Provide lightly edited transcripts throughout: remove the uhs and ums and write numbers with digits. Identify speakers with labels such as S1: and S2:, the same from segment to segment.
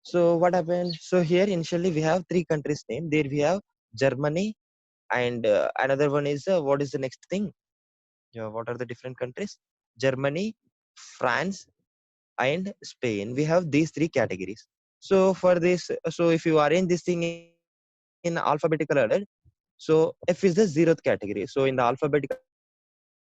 S1: So what happened? So here initially we have three countries name. There we have Germany and another one is what is the next thing? Yeah, what are the different countries? Germany, France, and Spain. We have these three categories. So for this, so if you arrange this thing in alphabetical order, so F is the zeroth category. So in the alphabetical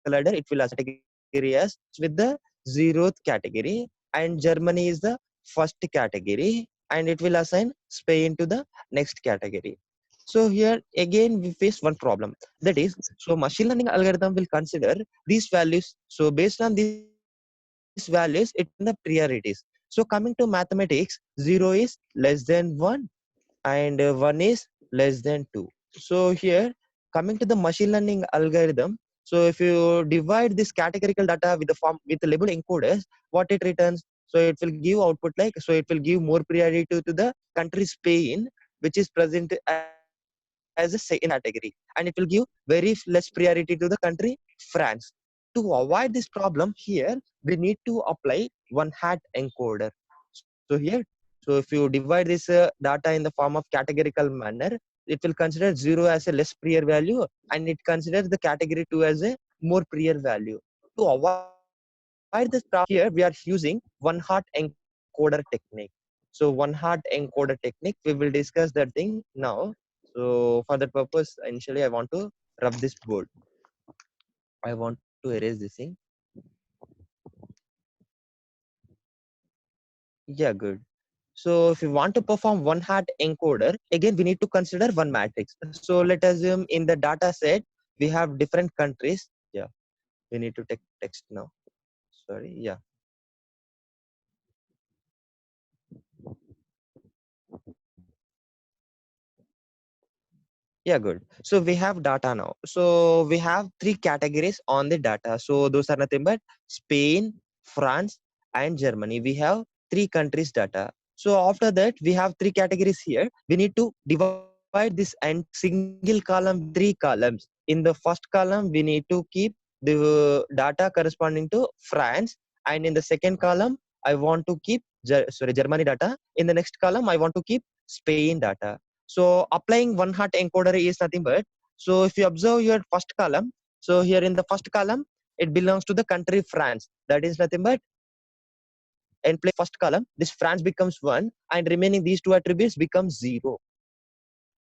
S1: order, it will assign this category as with the zeroth category, and Germany is the first category, and it will assign Spain to the next category. So here again we face one problem, that is, so machine learning algorithm will consider these values. So based on these values, it will assign the priorities. So coming to mathematics, 0 is less than 1 and 1 is less than 2. So here, coming to the machine learning algorithm, so if you divide this categorical data with the form with the label encoders, what it returns, so it will give output like, so it will give more priority to the country Spain, which is present as a in the second category, and it will give very less priority to the country France. To avoid this problem here, we need to apply one hat encoder. So here, so if you divide this data in the form of categorical manner, it will consider 0 as a less prior value, and it considers the category 2 as a more prior value. To avoid this problem here, we are using one hot encoder technique. So one hot encoder technique, we will discuss that thing now. So for that purpose, initially I want to rub this board. I want to erase this thing. Yeah, good. So if you want to perform one hat encoder, again we need to consider one matrix. So let us assume in the data set we have different countries. Yeah, we need to take text now. Sorry. Yeah. Yeah, good. So we have data now. So we have three categories on the data. So those are nothing but Spain, France, and Germany. We have three countries data. So after that, we have three categories here. We need to divide this and single column with three columns. In the first column, we need to keep the data corresponding to France, and in the second column, I want to keep Germany data. In the next column, I want to keep Spain data. So applying one hot encoder is nothing but, so if you observe your first column, so here in the first column, it belongs to the country France. That is nothing but in place of first column, this France becomes 1 and remaining these two attributes become 0.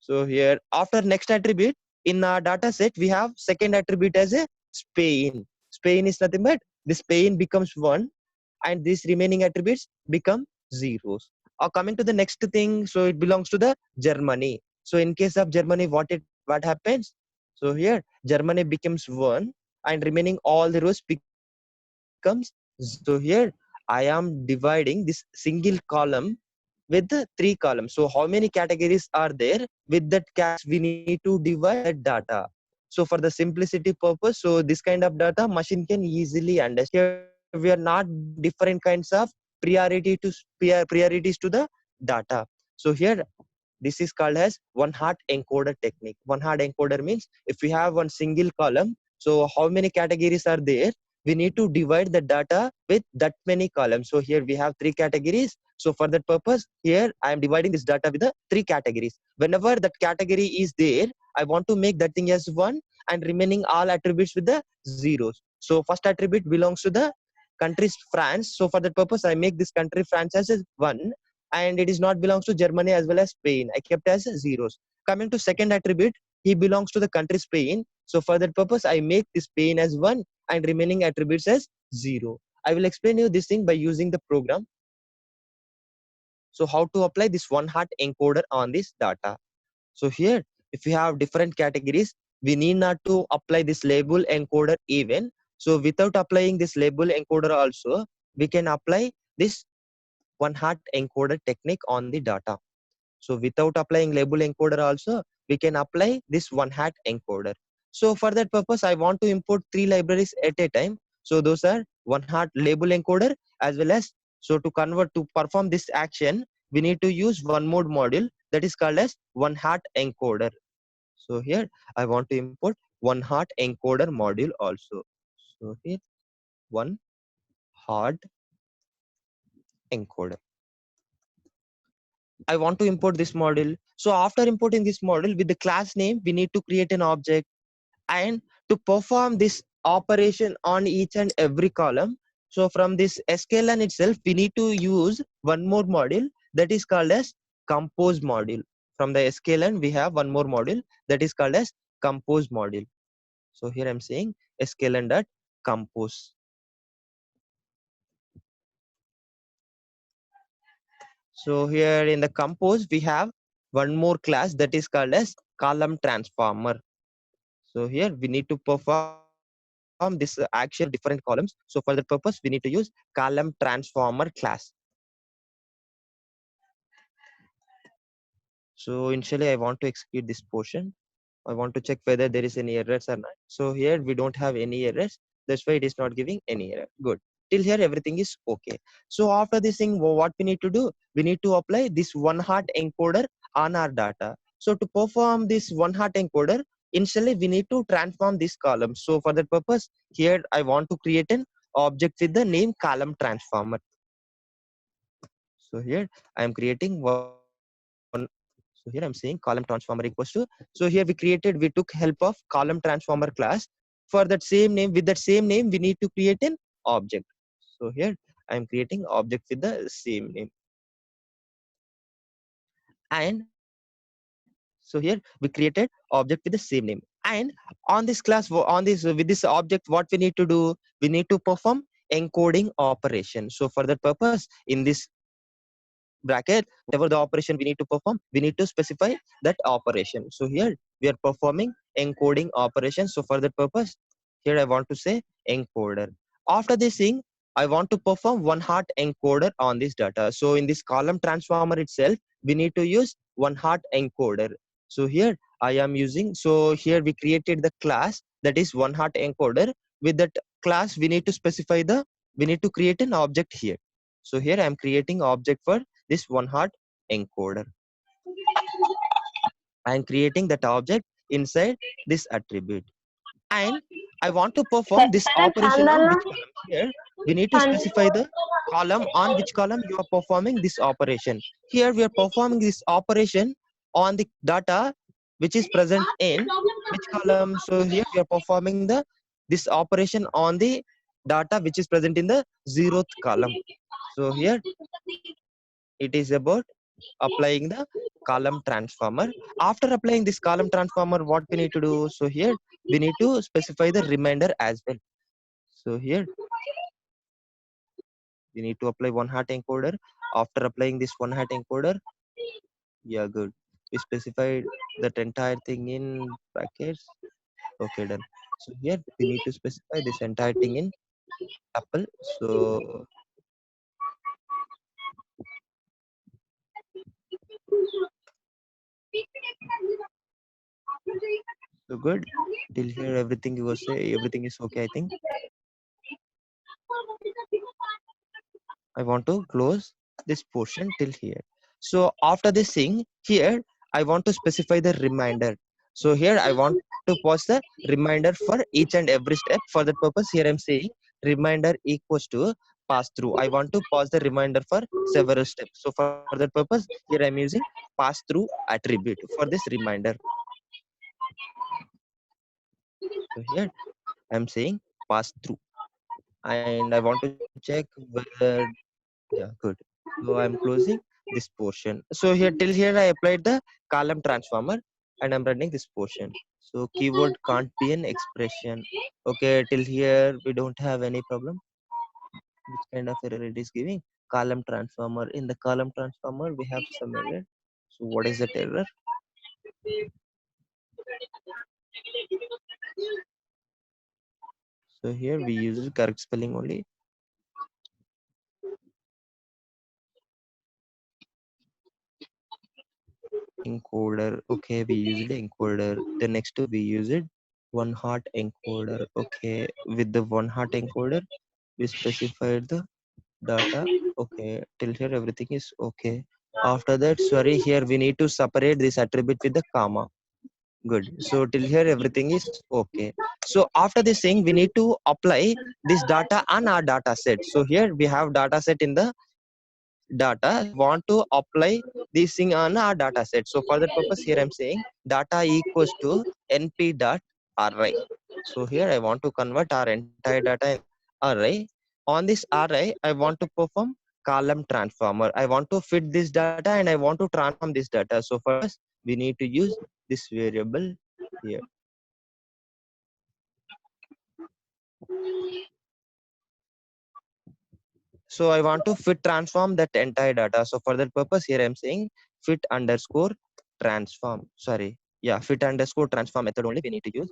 S1: So here after next attribute in our data set, we have second attribute as a Spain. Spain is nothing but this Spain becomes 1 and these remaining attributes become zeros. Coming to the next thing, so it belongs to the Germany. So in case of Germany, what happens? So here Germany becomes 1 and remaining all the rows becomes 0. So here I am dividing this single column with the three columns. So how many categories are there? With that categories, we need to divide that data. So for the simplicity purpose, so this kind of data machine can easily understand. Here we are not different kinds of priorities to the data. So here this is called as one hot encoder technique. One hot encoder means if we have one single column, so how many categories are there? We need to divide the data with that many columns. So here we have three categories. So for that purpose, here I am dividing this data with the three categories. Whenever that category is there, I want to make that thing as 1 and remaining all attributes with the zeros. So first attribute belongs to the country France. So for that purpose, I make this country France as 1, and it is not belongs to Germany as well as Spain. I kept as zeros. Coming to second attribute, he belongs to the country Spain. So for that purpose, I make this Spain as 1 and remaining attributes as 0. I will explain you this thing by using the program. So how to apply this one hot encoder on this data. So here, if we have different categories, we need not to apply this label encoder even. So without applying this label encoder also, we can apply this one hot encoder technique on the data. So without applying label encoder also, we can apply this one hat encoder. So for that purpose, I want to import three libraries at a time. So those are one hat label encoder as well as, so to convert to perform this action, we need to use one mode module that is called as one hat encoder. So here I want to import one hot encoder module also. So here one hot encoder. I want to import this model. So after importing this model with the class name, we need to create an object. And to perform this operation on each and every column, so from this sklearn itself, we need to use one more module that is called as compose module. From the sklearn, we have one more module that is called as compose module. So here I'm saying sklearn dot compose. So here in the compose, we have one more class that is called as column transformer. So here we need to perform this action on different columns. So for that purpose, we need to use column transformer class. So initially I want to execute this portion. I want to check whether there is any errors or not. So here we don't have any errors. That's why it is not giving any error. Good. Till here everything is okay. So after this thing, what we need to do? We need to apply this one hot encoder on our data. So to perform this one hot encoder, initially we need to transform this column. So for that purpose, here I want to create an object with the name column transformer. So here I am creating one. So here I'm saying column transformer equals to. So here we took help of column transformer class. For that same name, with that same name, we need to create an object. So here I am creating object with the same name. And so here we created object with the same name. And on this class, on this with this object, what we need to do? We need to perform encoding operation. So for that purpose, in this bracket, whatever the operation we need to perform, we need to specify that operation. So here we are performing encoding operation. So for that purpose, here I want to say encoder. After this thing, I want to perform one hot encoder on this data. So in this column transformer itself, we need to use one hot encoder. So here I am using, so here we created the class that is one hot encoder. With that class, we need to specify we need to create an object here. So here I am creating object for this one hot encoder. I am creating that object inside this attribute. And I want to perform this operation on which column. Here we need to specify the column on which column you are performing this operation. Here we are performing this operation on the data which is present in which column. So here we are performing this operation on the data which is present in the 0th column. So here it is about applying the column transformer. After applying this column transformer, what we need to do? So here we need to specify the remainder as well. So here we need to apply one hot encoder. After applying this one hot encoder, yeah, good. We specified that entire thing in brackets. Okay, done. So here we need to specify this entire thing in tuple. So good. Till here everything you was say everything is okay, I think. I want to close this portion till here. So after this thing here, I want to specify the reminder. So here I want to pause the reminder for each and every step. For that purpose, here I'm saying reminder equals to pass through. I want to pause the reminder for several steps. So for that purpose, here I'm using pass through attribute for this reminder. So here I'm saying pass through, and I want to check whether, yeah, good. So I'm closing this portion. So here till here I applied the column transformer and I'm running this portion. So keyword can't be an expression. Okay, till here we don't have any problem. Which kind of error it is giving? Column transformer. In the column transformer we have some error. So what is that error? So here we use correct spelling only. Encoder. Okay, we used encoder. The next we used one hot encoder. Okay, with the one hot encoder we specified the data. Okay, till here everything is okay. After that, sorry, here we need to separate this attribute with the comma. Good. So till here everything is okay. So after this thing we need to apply this data on our data set. So here we have data set in the data. So I want to apply this thing on our data set. So for that purpose, here I'm saying data equals to np dot array. So here I want to convert our entire data in array. On this array, I want to perform column transformer. I want to fit this data and I want to transform this data. So for this, we need to use this variable here. So I want to fit transform that entire data. So for that purpose, here I'm saying fit underscore transform. Sorry. Yeah, fit underscore transform method only we need to use.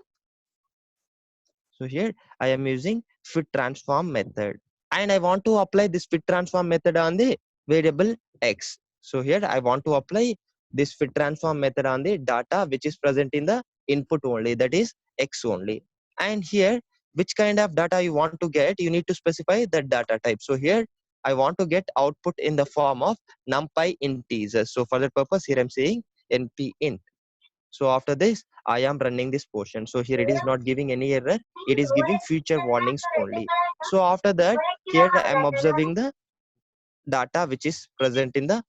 S1: So here I am using fit transform method. And I want to apply this fit transform method on the variable X. So here I want to apply this fit transform method on the data which is present in the input only, that is X only. And here, which kind of data you want to get, you need to specify the data type. So here I want to get output in the form of numpy integers. So for that purpose, here I'm saying np int. So after this, I am running this portion. So here it is not giving any error. It is giving future warnings only. So after that, here I am observing the data which is present in the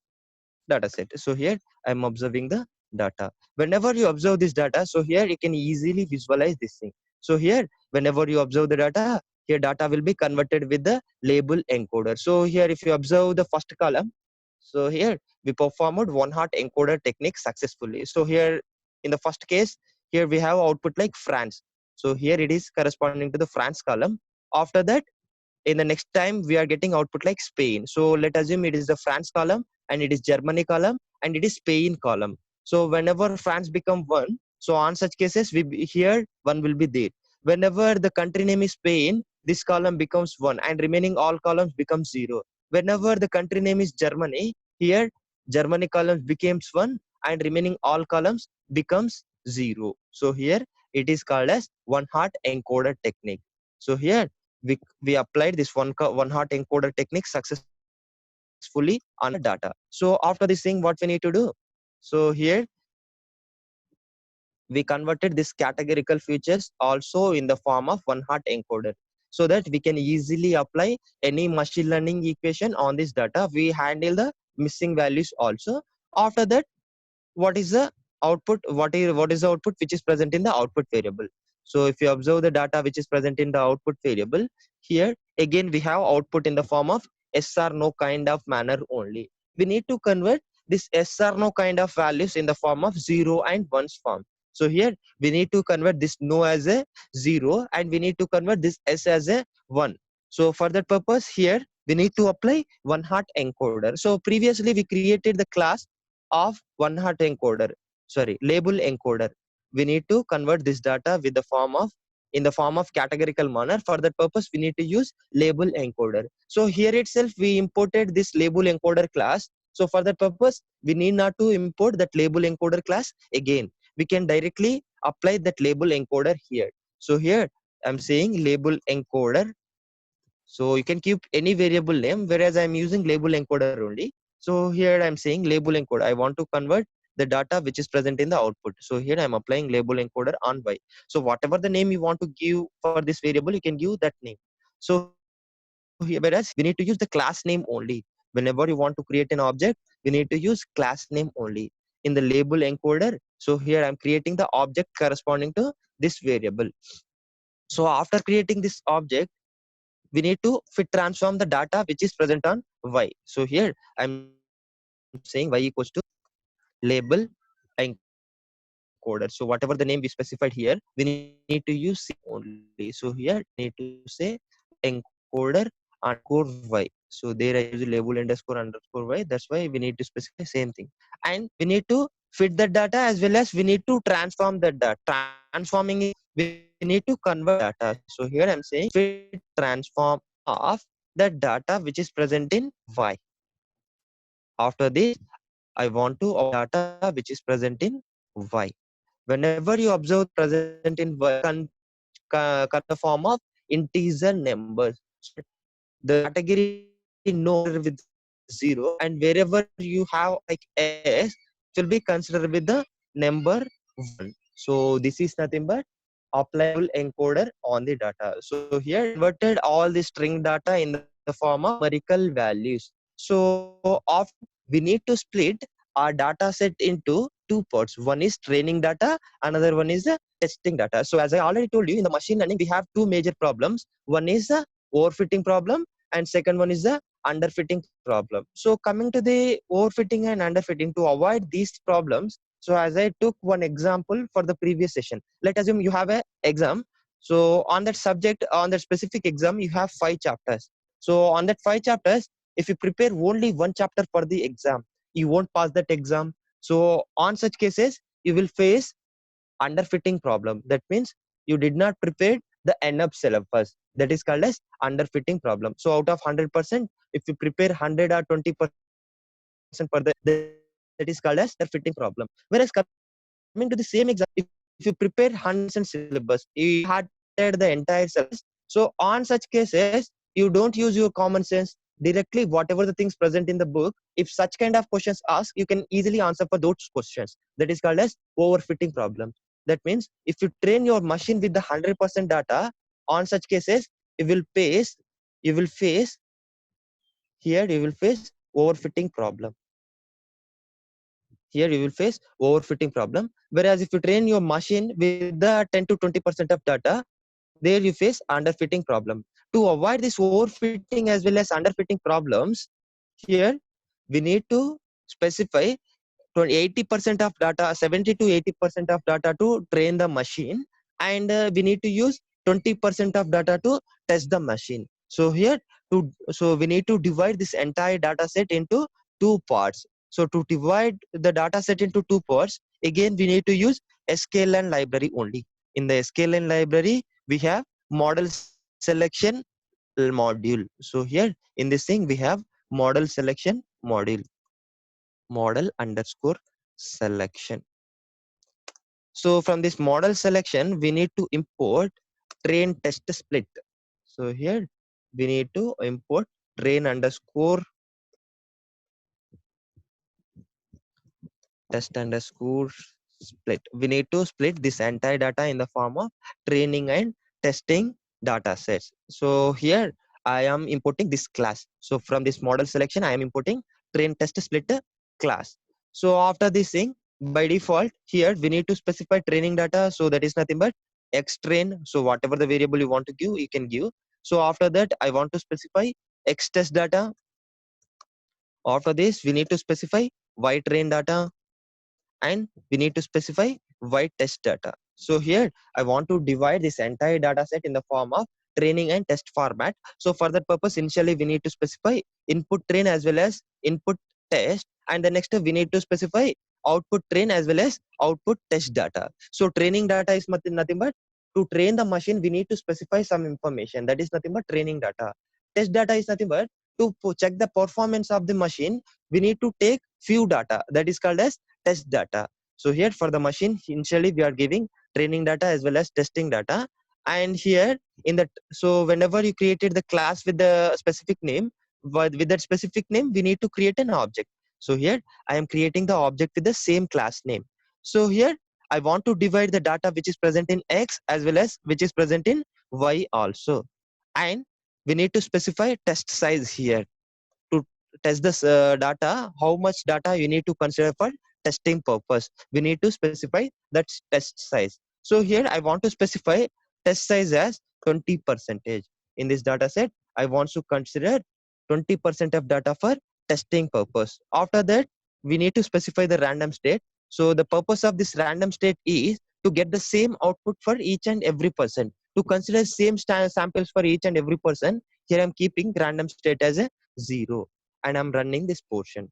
S1: data set. So here I am observing the data. Whenever you observe this data, so here you can easily visualize this thing. So here, whenever you observe the data, here data will be converted with the label encoder. So here, if you observe the first column, so here we performed one hot encoder technique successfully. So here in the first case, here we have output like France. So here it is corresponding to the France column. After that, in the next time we are getting output like Spain. So let assume it is the France column and it is Germany column and it is Spain column. So whenever France become one, so on such cases here one will be there. Whenever the country name is Spain, this column becomes one and remaining all columns become zero. Whenever the country name is Germany, here Germany columns becomes one and remaining all columns becomes zero. So here it is called as one hot encoder technique. So here we applied this one hot encoder technique successfully on the data. So after this thing, what we need to do? So here we converted this categorical features also in the form of one hot encoder, so that we can easily apply any machine learning equation on this data. We handle the missing values also. After that, what is the output? What is the output which is present in the output variable? So if you observe the data which is present in the output variable, here again we have output in the form of yes or no kind of manner only. We need to convert this yes or no kind of values in the form of 0 and 1's form. So here we need to convert this no as a 0 and we need to convert this s as a 1. So for that purpose, here we need to apply one hot encoder. So previously we created the class of one hot encoder, sorry, label encoder. We need to convert this data with the form of in the form of categorical manner. For that purpose, we need to use label encoder. So here itself we imported this label encoder class. So for that purpose, we need not to import that label encoder class again. We can directly apply that label encoder here. So here I'm saying label encoder. So you can keep any variable name, whereas I'm using label encoder only. So here I'm saying label encoder. I want to convert the data which is present in the output. So here I'm applying label encoder on y. So whatever the name you want to give for this variable, you can give that name. So here, whereas we need to use the class name only. Whenever you want to create an object, we need to use class name only in the label encoder. So here I'm creating the object corresponding to this variable. So after creating this object, we need to fit transform the data which is present on y. So here I'm saying y equals to label encoder. So whatever the name we specified here, we need to use same only. So here we need to say encoder underscore y. So there I use label underscore underscore y. That's why we need to specify same thing. And we need to fit the data as well as we need to transform the data. Transforming is we need to convert the data. So here I'm saying fit transform of the data which is present in y. After this, I want to observe the data which is present in y. Whenever you observe the present in y, convert the form of integer numbers. So here the category no consider with 0 and wherever you have like s, it will be considered with the number 1. So this is nothing but apply label encoder on the data. So here converted all the string data in the form of numerical values. So after that, we need to split our data set into two parts. One is training data, another one is the testing data. So as I already told you, in the machine learning, we have two major problems. One is the overfitting problem, and second one is the underfitting problem. So coming to the overfitting and underfitting, to avoid these problems, so as I took one example for the previous session, let's assume you have a exam. So on that subject, on that specific exam, you have 5 chapters. So on that 5 chapters, if you prepare only one chapter for the exam, you won't pass that exam. So on such cases, you will face underfitting problem. That means you did not prepare the enough syllabus. That is called as underfitting problem. So out of 100%, if you prepare 100 or 20% for the exam, that is called as underfitting problem. Whereas coming to the same exam, if you prepare 100% syllabus, you had the entire syllabus. So on such cases, you don't use your common sense directly. Whatever the things present in the book, if such kind of questions ask, you can easily answer for those questions. That is called as overfitting problem. That means if you train your machine with the 100% data, on such cases, you will face you will face here you will face overfitting problem. Here you will face overfitting problem. Whereas if you train your machine with the 10 to 20% of data, there you face underfitting problem. To avoid this overfitting as well as underfitting problems, here we need to specify 80% of data, 70 to 80% of data to train the machine, and we need to use 20% of data to test the machine. So here, so we need to divide this entire data set into two parts. So to divide the data set into two parts, again we need to use sklearn library only. In the sklearn library, we have model selection module. So here in this thing, we have model selection module, model underscore selection. So from this model selection, we need to import train test split. So here we need to import train underscore test underscore split. We need to split this entire data in the form of training and testing data sets. So here I am importing this class. So from this model selection, I am importing train test split class. So after this thing, by default, here we need to specify training data. So that is nothing but X train. So whatever the variable you want to give, you can give. So after that, I want to specify X test data. After this, we need to specify Y train data, and we need to specify y test data. So here I want to divide this entire data set in the form of training and test format. So for that purpose, initially we need to specify input train as well as input test, and the next we need to specify output train as well as output test data. So training data is nothing but to train the machine, we need to specify some information, that is nothing but training data. Test data is nothing but to check the performance of the machine, we need to take few data, that is called as test data. So here for the machine, initially we are giving training data as well as testing data. And here in that, so whenever you created the class with the specific name, with that specific name, we need to create an object. So here I am creating the object with the same class name. So here I want to divide the data which is present in X as well as which is present in Y also. And we need to specify test size here to test this data, how much data you need to consider for testing purpose. We need to specify that test size. So here I want to specify test size as 20%. In this data set, I want to consider 20% of data for testing purpose. After that, we need to specify the random state. So the purpose of this random state is to get the same output for each and every person. To consider same samples for each and every person, here I'm keeping random state as a 0, and I'm running this portion.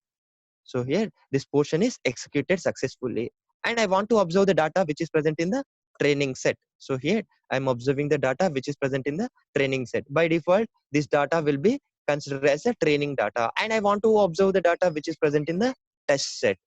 S1: So here this portion is executed successfully, and I want to observe the data which is present in the training set. So here I'm observing the data which is present in the training set. By default, this data will be considered as a training data, and I want to observe the data which is present in the test set.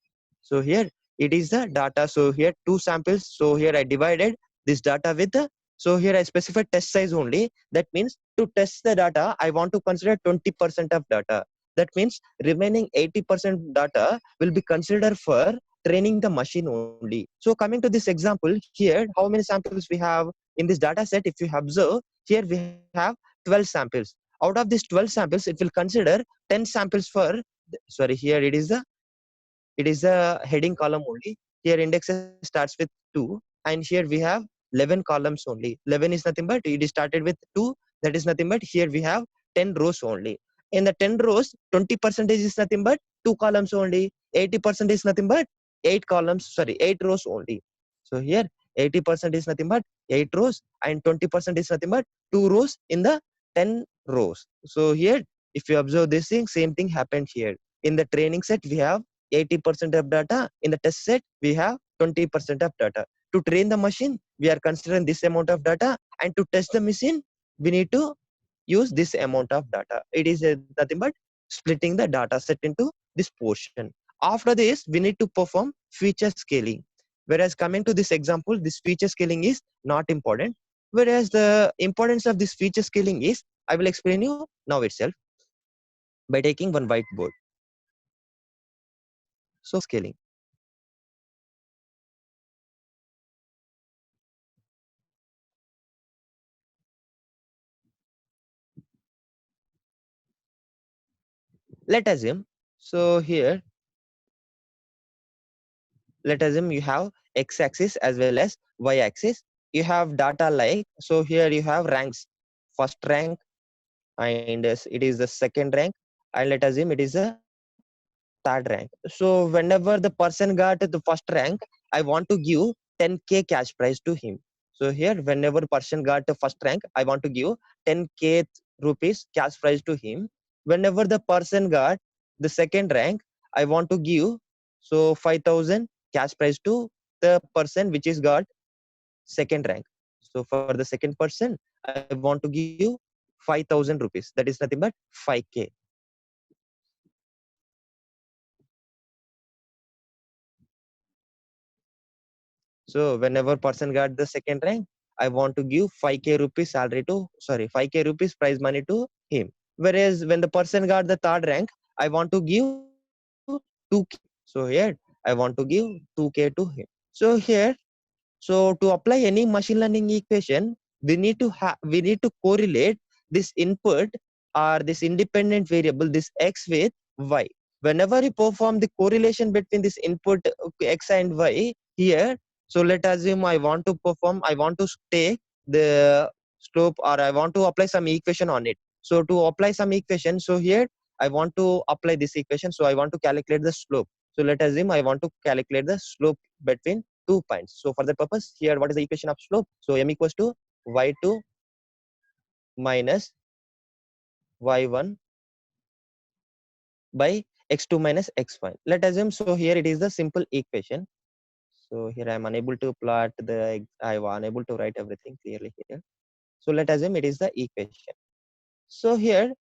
S1: So here it is the data. So here two samples. So here I divided this data with the, so here I specified test size only. That means to test the data, I want to consider 20% of data. That means remaining 80% data will be considered for training the machine only. So coming to this example here, how many samples we have in this data set? If you observe here, we have 12 samples. Out of these 12 samples, it will consider 10 samples for, sorry, here it is a heading column only. Here index starts with 2, and here we have 11 columns only. 11 is nothing but it is started with 2. That is nothing but here we have 10 rows only. In the 10 rows, 20% is nothing but 2 columns only. 80% is nothing but 8 columns. Sorry, 8 rows only. So here 80% is nothing but 8 rows, and 20% is nothing but 2 rows in the 10 rows. So here, if you observe this thing, same thing happened here. In the training set, we have 80% of data. In the test set, we have 20% of data. To train the machine, we are considering this amount of data, and to test the machine, we need to use this amount of data. It is nothing but splitting the data set into this portion. After this, we need to perform feature scaling. Whereas coming to this example, this feature scaling is not important. Whereas the importance of this feature scaling is, I will explain you now itself by taking one whiteboard. So scaling. Let assume, so here, let assume you have x-axis as well as y-axis. You have data like, so here you have ranks, first rank, and it is the second rank, and let assume it is a third rank. So whenever the person got the first rank, I want to give 10k cash prize to him. So here, whenever person got the first rank, I want to give 10k rupees cash prize to him. Whenever the person got the second rank, I want to give so 5,000 cash prize to the person which is got second rank. So for the second person, I want to give 5,000 rupees. That is nothing but 5k. So whenever person got the second rank, I want to give 5k rupees salary to, sorry, 5k rupees prize money to him. Whereas when the person got the third rank, I want to give 2k. So here I want to give 2k to him. So here, so to apply any machine learning equation, we need to correlate this input or this independent variable, this x with y. Whenever you perform the correlation between this input x and y here, so let us assume I want to perform, I want to take the slope, or I want to apply some equation on it. So to apply some equation, so here I want to apply this equation. So I want to calculate the slope. So let us assume I want to calculate the slope between 2 points. So for the purpose here, what is the equation of slope? So m equals to y2 minus y1 by x2 minus x1. Let us assume, so here it is the simple equation. So here I am unable to plot the, I am unable to write everything clearly here. So let us assume it is the equation. So here,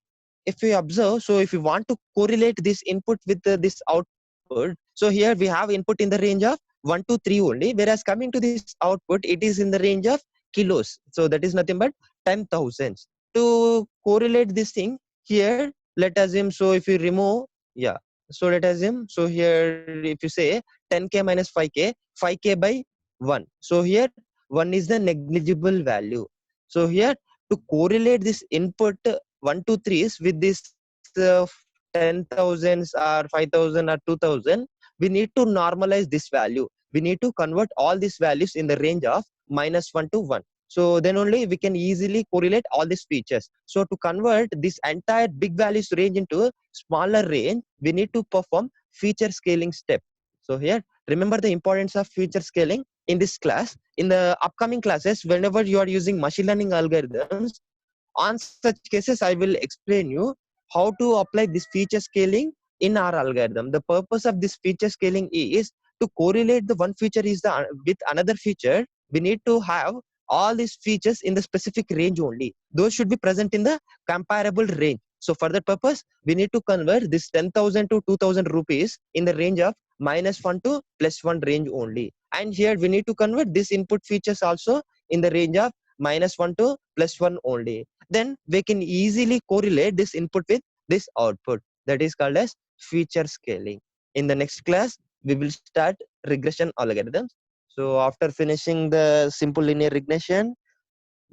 S1: if we observe, so if you want to correlate this input with this output, so here we have input in the range of 1 to 3 only, whereas coming to this output, it is in the range of kilos. So that is nothing but 10,000s. To correlate this thing here, let us assume, so if you remove, yeah, so let us assume, so here if you say 10k minus 5k, 5k by 1. So here 1 is the negligible value. So here to correlate this input 1 to 3s with this 10,000s or 5,000 or 2,000, we need to normalize this value. We need to convert all these values in the range of -1 to 1. So then only we can easily correlate all these features. So to convert this entire big values range into a smaller range, we need to perform feature scaling step. So here, remember the importance of feature scaling in this class. In the upcoming classes, whenever you are using machine learning algorithms, on such cases, I will explain you how to apply this feature scaling in our algorithm. The purpose of this feature scaling is to correlate the one feature is the with another feature. We need to have all these features in the specific range only. Those should be present in the comparable range. So for that purpose, we need to convert this 10,000 to 2,000 rupees in the range of -1 to +1 range only. And here we need to convert this input features also in the range of -1 to +1 only. Then we can easily correlate this input with this output. That is called as feature scaling. In the next class, we will start regression algorithms. So after finishing the simple linear regression,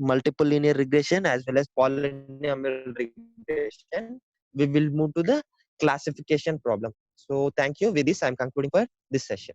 S1: multiple linear regression as well as polynomial regression, we will move to the classification problem. So thank you. With this, I'm concluding for this session.